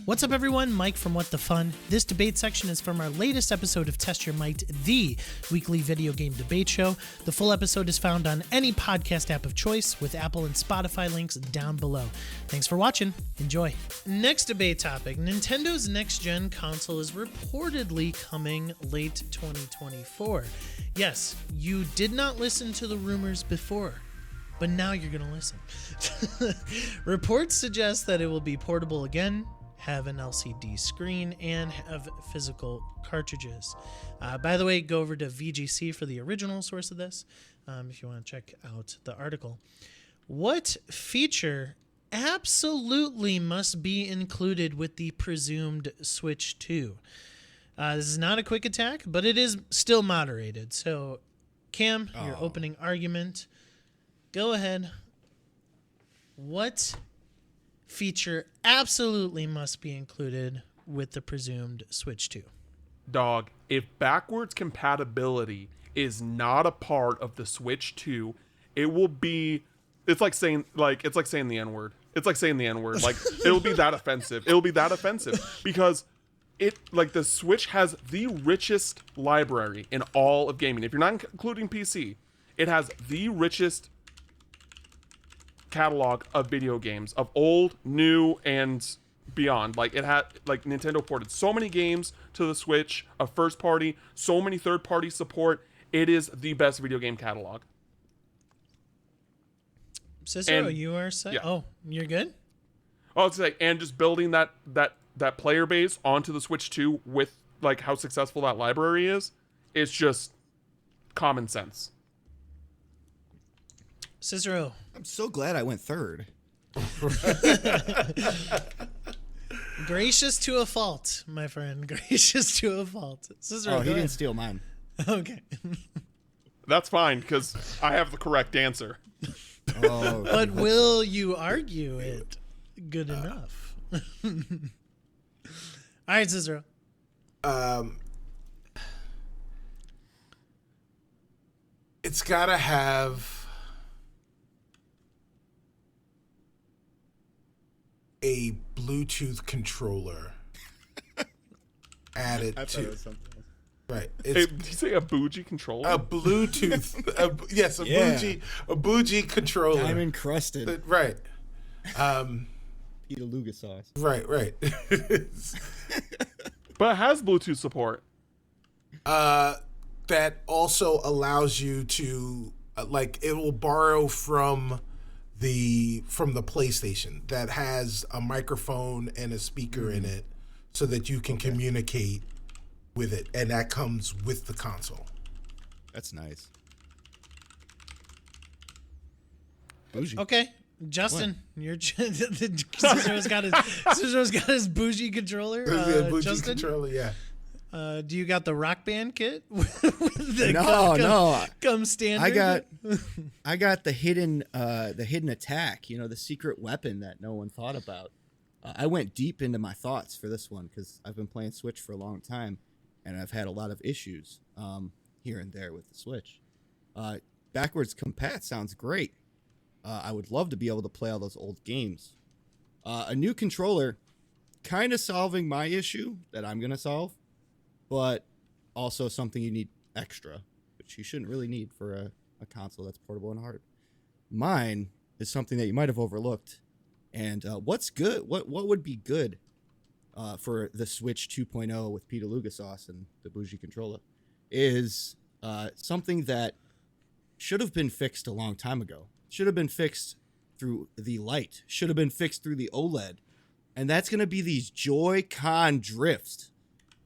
What's up, everyone? Mike from What the Fun. This debate section is from our latest episode of Test Your Might, the weekly video game debate show. The full episode is found on any podcast app of choice, with Apple and Spotify links down below. Thanks for watching. Enjoy. Next debate topic. Nintendo's next-gen console is reportedly coming late 2024. Yes, you did not listen to the rumors before, but now you're going to listen. Reports suggest that it will be portable again, have an LCD screen, and have physical cartridges. By the way, go over to VGC for the original source of this if you want to check out the article. What feature absolutely must be included with the presumed Switch 2? This is not a quick attack, but it is still moderated. So, Cam, your opening argument. Go ahead. What feature absolutely must be included with the presumed Switch 2? Dog, if backwards compatibility is not a part of the Switch 2, it will be, it's like saying the N-word. It's like saying the N-word. Like, it'll be that offensive. It'll be that offensive because the Switch has the richest library in all of gaming. If you're not including PC, it has the richest catalog of video games, of old, new, and beyond. Like, it had, like, Nintendo ported so many games to the Switch, a first party, so many third party support. It is the best video game catalog. Cicero, you are set. Yeah. Oh, you're good. Oh, it's like, and just building that player base onto the Switch 2 with, like, how successful that library is, it's just common sense. Cicero. I'm so glad I went third. Gracious to a fault, my friend. Gracious to a fault. Cicero, he didn't steal mine. Okay. That's fine, because I have the correct answer. But will you argue it good enough? All right, Cicero. It's got to have a Bluetooth controller added to. Right. Hey, did you say a bougie controller? A Bluetooth. Yes, a bougie controller. Diamond crusted. Right. Beluga sauce. Right. But it has Bluetooth support. That also allows you to, it will borrow from the PlayStation that has a microphone and a speaker in it so that you can communicate with it, and that comes with the console. That's nice. Bougie. Okay, Justin, Cicero's got his bougie controller. Bougie Justin? controller, yeah. Do you got the Rock Band kit? No. Come standard. I got the hidden attack. You know, the secret weapon that no one thought about. I went deep into my thoughts for this one because I've been playing Switch for a long time, and I've had a lot of issues here and there with the Switch. Backwards compat sounds great. I would love to be able to play all those old games. A new controller, kind of solving my issue that I'm gonna solve, but also something you need extra, which you shouldn't really need for a console that's portable and hard. Mine is something that you might have overlooked. And what's good? What would be good for the Switch 2.0 with Beluga sauce and the bougie controller is something that should have been fixed a long time ago. Should have been fixed through the light. Should have been fixed through the OLED. And that's going to be these Joy-Con drifts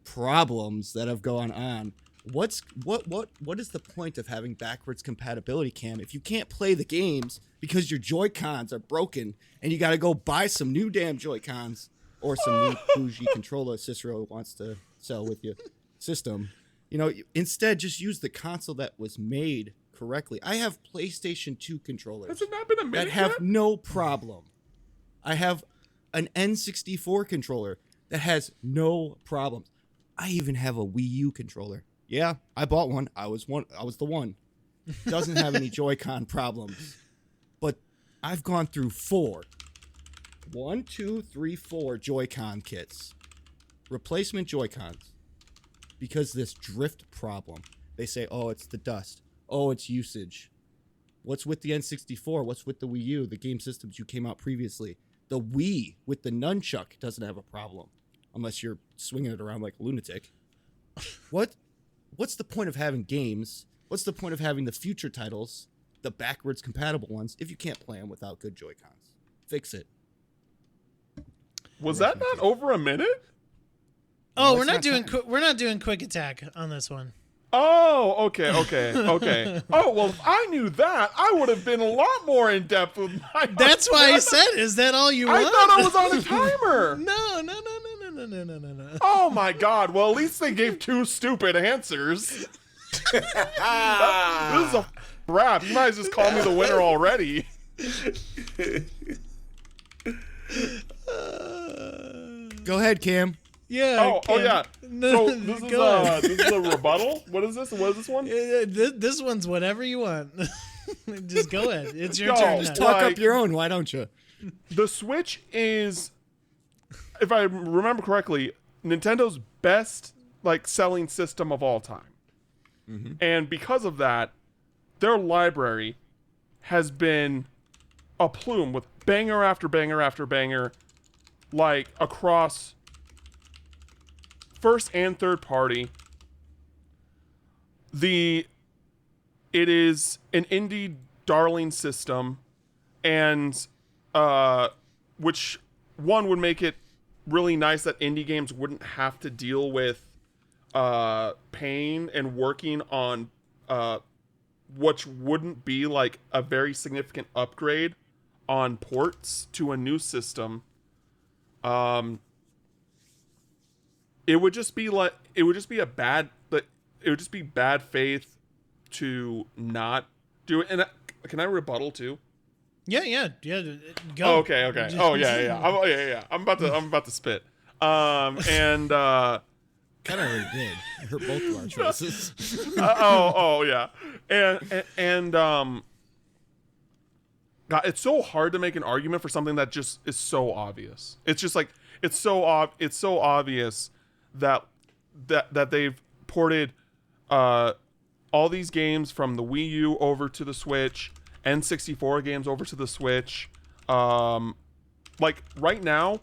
problems that have gone on. What is the point of having backwards compatibility, Cam, if you can't play the games because your Joy-Cons are broken and you got to go buy some new damn Joy-Cons or some new bougie controller Cicero wants to sell with your system? You know, instead just use the console that was made correctly. I have PlayStation 2 controllers Has it not been a minute that have yet? no problem. I have an N64 controller that has no problems. I even have a Wii U controller. Yeah, I bought one. I was the one. Doesn't have any Joy-Con problems. But I've gone through 4 1, 2, 3, 4 Joy-Con kits. Replacement Joy-Cons. Because this drift problem. They say, oh, it's the dust. Oh, it's usage. What's with the N64? What's with the Wii U? The game systems you came out previously. The Wii with the nunchuck doesn't have a problem. Unless you're swinging it around like a lunatic. What's the point of having games? What's the point of having the future titles, the backwards compatible ones, if you can't play them without good Joy-Cons? Fix it. Was that not over a minute? Oh, No, we're not it's doing not we're not doing quick attack on this one. Oh, okay. Oh, well, if I knew that, I would have been a lot more in depth with my. That's why I said, is that all you want? I thought I was on a timer. No. Oh my God! Well, at least they gave 2 stupid answers. This is a wrap. You might as well just call me the winner already. Go ahead, Cam. Yeah. Oh yeah. So this is a rebuttal. What is this? What is this one? This one's whatever you want. Just go ahead. It's your No, turn. just now. Talk Like- up your own, why don't you? The Switch is, if I remember correctly, Nintendo's best selling system of all time. Mm-hmm. And because of that, their library has been a plume with banger after banger after banger, across first and third party. It is an indie darling system, and which one would make it really nice that indie games wouldn't have to deal with pain and working on which wouldn't be a very significant upgrade on ports to a new system. It would just be bad faith to not do it. And can I rebuttal too? Yeah. Go. Oh, okay. Oh yeah. I'm about to spit. And Kind of already did. I hurt both of our choices. yeah. And God, it's so hard to make an argument for something that just is so obvious. It's just it's so obvious that they've ported all these games from the Wii U over to the Switch, N64 games over to the Switch. Right now,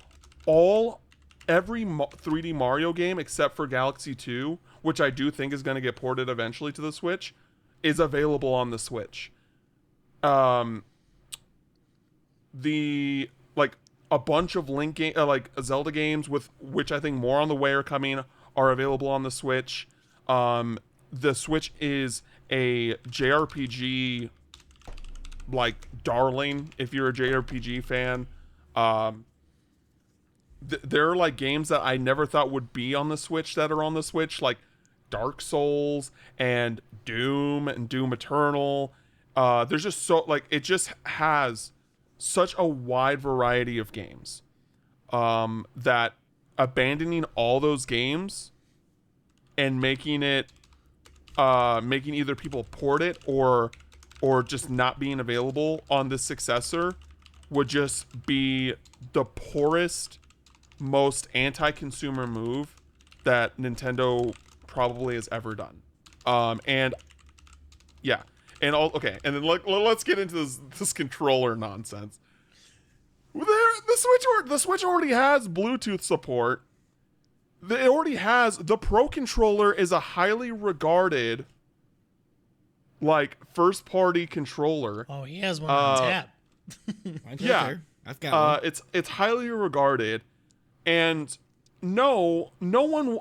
every 3D Mario game except for Galaxy 2, which I do think is going to get ported eventually to the Switch, is available on the Switch. A bunch of Zelda games, with which I think more on the way are coming, are available on the Switch. The Switch is a JRPG darling if you're a JRPG fan. There are games that I never thought would be on the Switch that are on the Switch, like Dark Souls and Doom Eternal. There's just it just has such a wide variety of games that abandoning all those games and making either people port it or just not being available on the successor would just be the poorest, most anti-consumer move that Nintendo probably has ever done. And then let's get into this controller nonsense. The Switch already has Bluetooth support. It already has the Pro Controller is a highly regarded first-party controller. Oh, he has one on tap. Mine's Yeah. right there. I've got one. It's highly regarded, and no one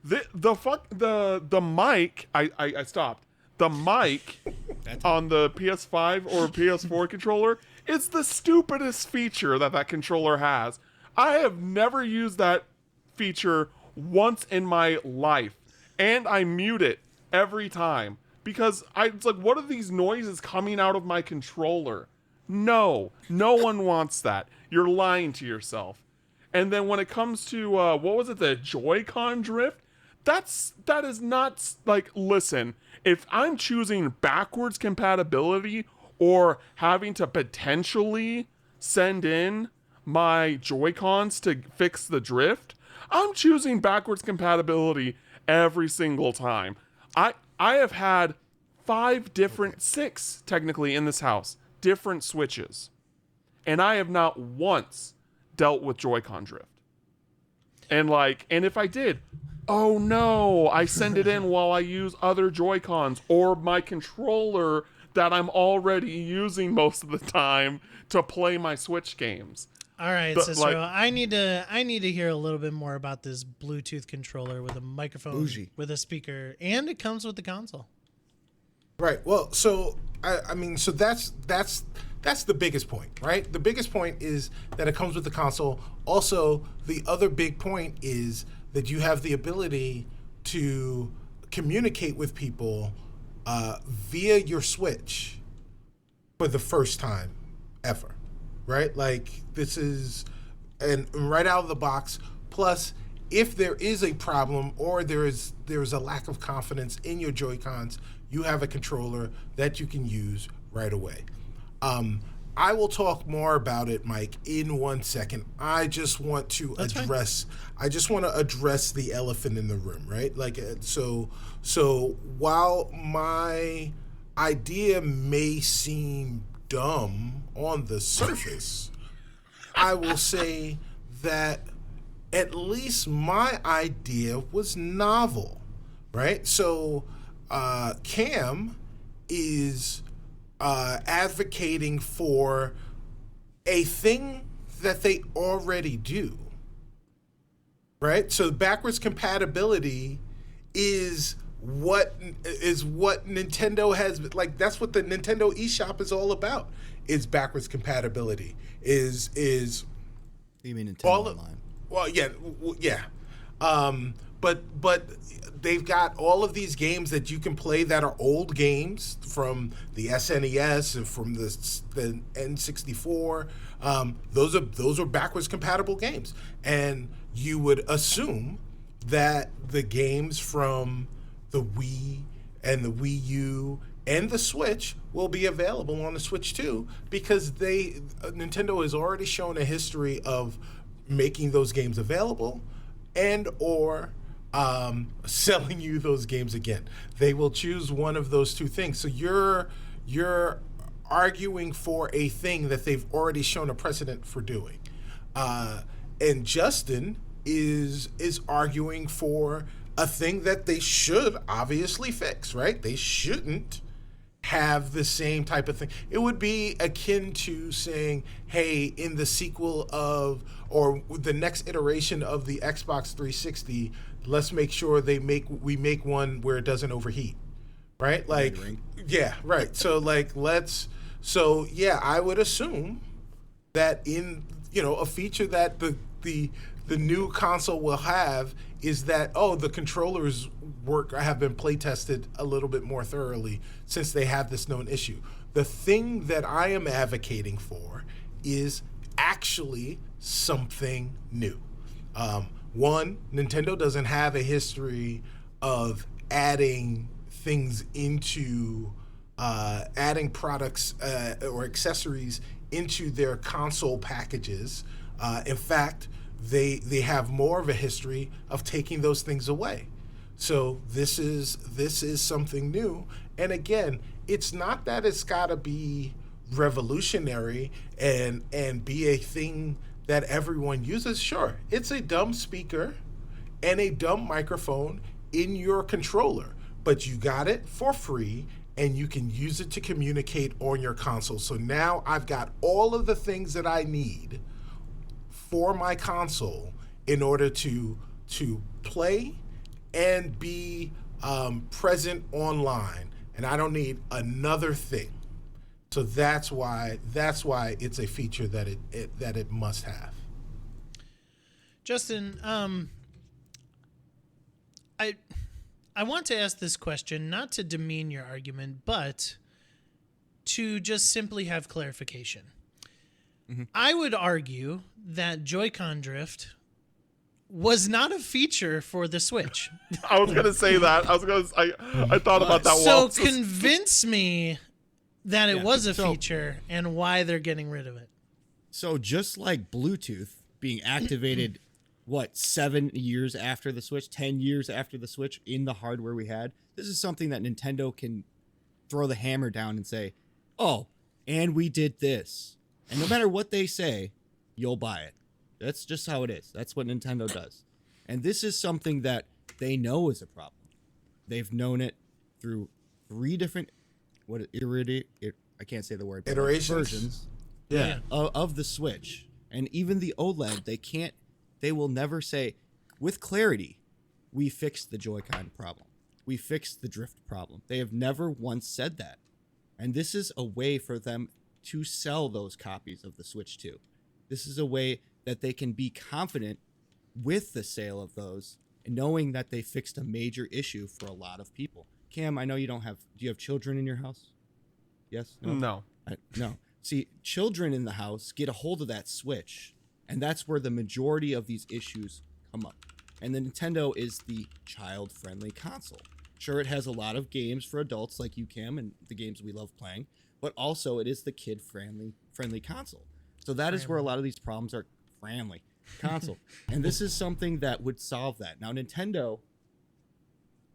the mic. I stopped. The mic on the PS5 or PS4 controller is the stupidest feature that controller has. I have never used that feature once in my life, and I mute it every time because it's what are these noises coming out of my controller? No one wants that. You're lying to yourself. And then when it comes to what was it, the Joy-Con drift, that is not listen, if I'm choosing backwards compatibility or having to potentially send in my Joy-Cons to fix the drift, I'm choosing backwards compatibility every single time. I have had 6 technically in this house, different Switches, and I have not once dealt with Joy-Con drift. And if I did, oh no, I send it in while I use other Joy-Cons or my controller that I'm already using most of the time to play my Switch games. All right, Cicero, I need to hear a little bit more about this Bluetooth controller with a microphone, with a speaker, and it comes with the console. Right. Well, so I mean, so that's the biggest point, right? The biggest point is that it comes with the console. Also, the other big point is that you have the ability to communicate with people via your Switch for the first time ever, right? Like this is, and right out of the box. Plus, if there is a problem or there's a lack of confidence in your Joy-Cons, you have a controller that you can use right away. I will talk more about it, Mike, in 1 second. I just want to address the elephant in the room, right? Like, so while my idea may seem dumb on the surface, I will say that at least my idea was novel, right? So Cam is advocating for a thing that they already do, right? So backwards compatibility is what Nintendo has, like, that's what the Nintendo eShop is all about, is backwards compatibility. Is You mean Nintendo Online? Well, yeah. But they've got all of these games that you can play that are old games from the SNES and from the N64. Those are backwards compatible games, and you would assume that the games from the Wii and the Wii U and the Switch will be available on the Switch too, because Nintendo has already shown a history of making those games available and or selling you those games again. They will choose one of those two things. So you're arguing for a thing that they've already shown a precedent for doing, and Justin is arguing for a thing that they should obviously fix, right? They shouldn't have the same type of thing. It would be akin to saying, hey, in the sequel of, or the next iteration of the Xbox 360, let's make sure we make one where it doesn't overheat, right? Like, yeah, right. So like, I would assume that in, a feature that the new console will have is that, the controllers have been play tested a little bit more thoroughly since they have this known issue. The thing that I am advocating for is actually something new. One, Nintendo doesn't have a history of adding things into adding products or accessories into their console packages. In fact, they have more of a history of taking those things away. So this is something new. And again, it's not that it's got to be revolutionary and be a thing that everyone uses. Sure, it's a dumb speaker and a dumb microphone in your controller, but you got it for free and you can use it to communicate on your console. So now I've got all of the things that I need for my console in order to play and be present online, and I don't need another thing. So that's why it's a feature that it must have. Justin, I want to ask this question not to demean your argument, but to just simply have clarification. Mm-hmm. I would argue that Joy-Con drift was not a feature for the Switch. I was going to say that. I thought about that once. So convince me that it was a feature and why they're getting rid of it. So just like Bluetooth being activated, 7 years after the Switch, 10 years after the Switch in the hardware we had, this is something that Nintendo can throw the hammer down and say, oh, and we did this. And no matter what they say, you'll buy it. That's just how it is. That's what Nintendo does. And this is something that they know is a problem. They've known it through 3 different I can't say the word. Iterations? Versions. Yeah. Of the Switch. And even the OLED, they will never say with clarity, we fixed the Joy-Con problem. We fixed the drift problem. They have never once said that. And this is a way for them to sell those copies of the Switch 2. This is a way that they can be confident with the sale of those, knowing that they fixed a major issue for a lot of people. Cam, I know do you have children in your house? Yes? No. No. See, children in the house get a hold of that Switch, and that's where the majority of these issues come up. And the Nintendo is the child-friendly console. Sure, it has a lot of games for adults like you, Cam, and the games we love playing, but also it is the kid-friendly console. So that is where a lot of these problems are. Friendly console. And this is something that would solve that. Now, Nintendo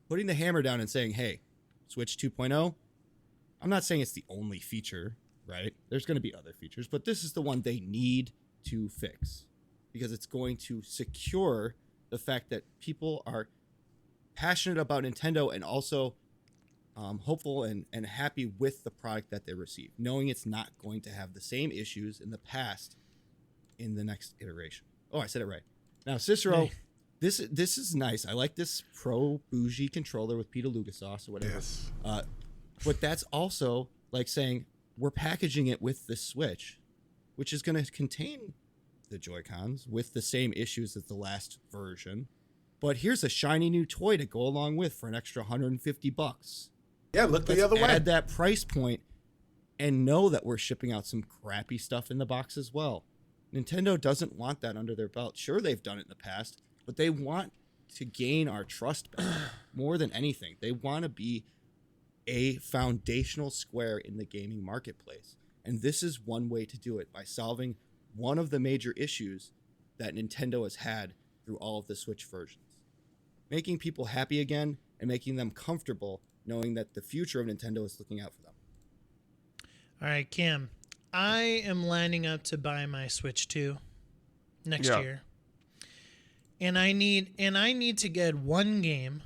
putting the hammer down and saying, hey, Switch 2.0, I'm not saying it's the only feature, right? There's going to be other features, but this is the one they need to fix because it's going to secure the fact that people are passionate about Nintendo and also hopeful and happy with the product that they receive, knowing it's not going to have the same issues in the past in the next iteration. Oh, I said it right. Now, Cicero, this is nice. I like this pro bougie controller with Pita Luga sauce or whatever. Yes. But that's also like saying we're packaging it with the Switch, which is going to contain the Joy-Cons with the same issues as the last version. But here's a shiny new toy to go along with for an extra $150. Yeah, look the other way. Add that price point and know that we're shipping out some crappy stuff in the box as well. Nintendo doesn't want that under their belt. Sure, they've done it in the past, but they want to gain our trust back more than anything. They want to be a foundational square in the gaming marketplace. And this is one way to do it, by solving one of the major issues that Nintendo has had through all of the Switch versions. Making people happy again and making them comfortable knowing that the future of Nintendo is looking out for them. All right, Cam, I am lining up to buy my Switch 2 next year. And I need to get one game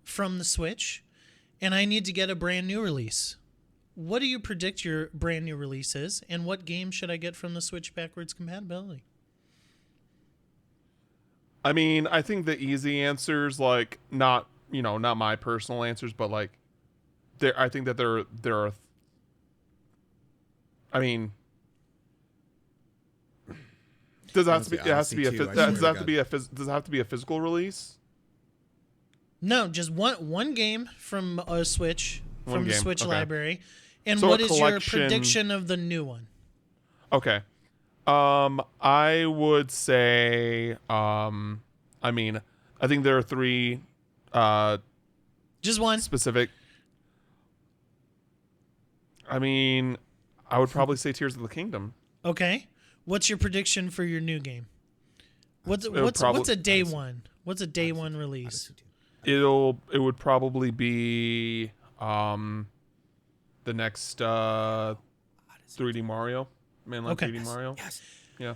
from the Switch, and I need to get a brand new release. What do you predict your brand new release is, and what game should I get from the Switch backwards compatibility? I mean, I think the easy answers, like, not my personal answers, but like, I think that there are. I mean, does it have to be? It has to be a. Does it have to be a physical release? No, just one game from a Switch, from the Switch library. And so what is your prediction of the new one? Okay. I would say, I mean, I think there are 3 just one specific. I mean, I would probably say Tears of the Kingdom. Okay. What's your prediction for your new game? What's a day one? What's a day one release? It would probably be the next 3D Mario, mainline 3D Mario. Yes. Yeah.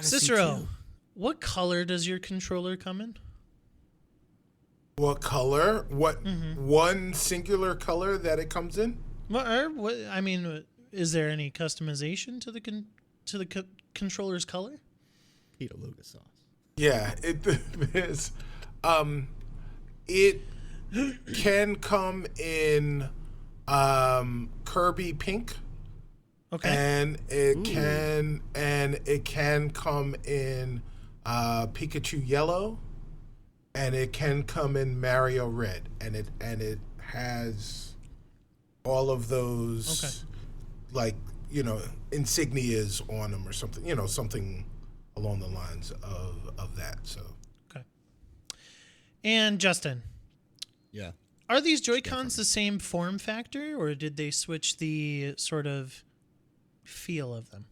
Cicero, what color does your controller come in? What color? What one singular color that it comes in? What I mean, is there any customization to the controller's color? Pita Luga sauce. Yeah, it is. It can come in Kirby pink. Okay. And it can come in Pikachu yellow, and it can come in Mario red, and it has all of those like, insignias on them or something, something along the lines of that. So okay. And Justin. Yeah. Are these Joy-Cons the same form factor, or did they switch the sort of feel of them?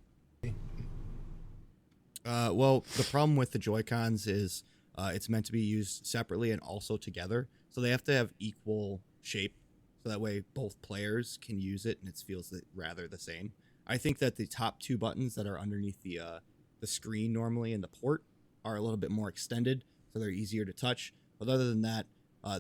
Well, the problem with the Joy-Cons is it's meant to be used separately and also together. So they have to have equal shape. So that way both players can use it and it feels rather the same. I think that the top two buttons that are underneath the screen normally in the port are a little bit more extended, so they're easier to touch. But other than that,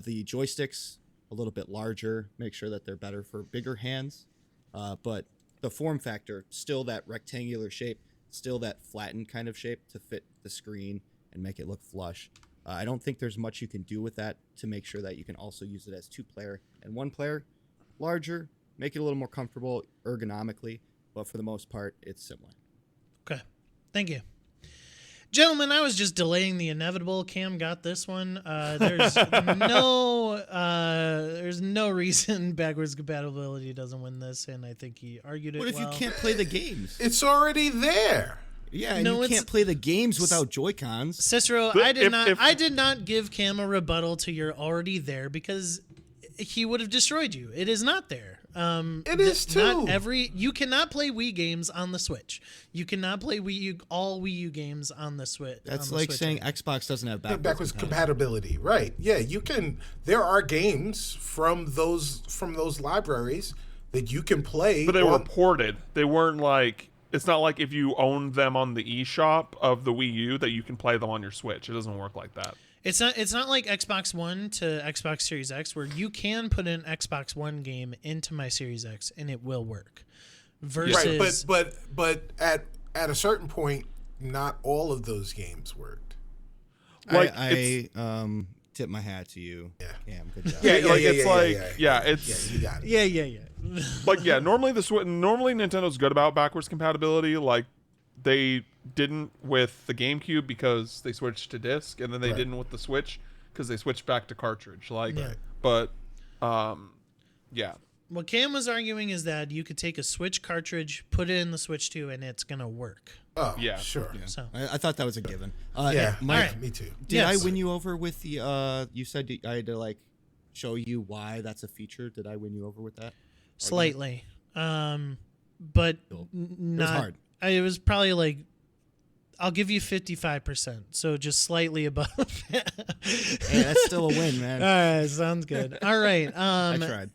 the joysticks a little bit larger, make sure that they're better for bigger hands. But the form factor, still that rectangular shape, still that flattened kind of shape to fit the screen and make it look flush. I don't think there's much you can do with that to make sure that you can also use it as 2-player and 1-player. Larger, make it a little more comfortable ergonomically, but for the most part, it's similar. Okay. Thank you. Gentlemen, I was just delaying the inevitable. Cam got this one. There's no reason backwards compatibility doesn't win this, and I think he argued it. What if well. you can't play the games? It's already there. Yeah, and you can't play the games without Joy-Cons. Cicero, But I did not give Cam a rebuttal to your already there because he would have destroyed you. It is not there. It is too. You cannot play Wii games on the Switch. You cannot play all Wii U games on the Switch. That's like saying Xbox doesn't have backwards compatibility, right? Yeah, you can. There are games from those libraries that you can play, but they were ported. They weren't like. It's not like if you own them on the eShop of the Wii U that you can play them on your Switch. It doesn't work like that. It's not like Xbox One to Xbox Series X where you can put an Xbox One game into my Series X and it will work. Versus, right, but at a certain point, not all of those games worked. Like I tip my hat to you. Yeah. Cam, good job. Yeah, Yeah, you got it. Yeah. Like normally Nintendo's good about backwards compatibility. Like they didn't with the GameCube because they switched to disc, and then they didn't with the Switch because they switched back to cartridge. But yeah. What Cam was arguing is that you could take a Switch cartridge, put it in the Switch 2, and it's gonna work. Oh, yeah, sure. Yeah. So I thought that was a given. Yeah, Mike, right. Me too. did I win you over with the? You said I had to like show you why that's a feature. Did I win you over with that? slightly, but Cool. not. It was hard. It was probably like. I'll give you 55%, so just slightly above. Hey, that's still a win, man. All right, sounds good. All right. I tried.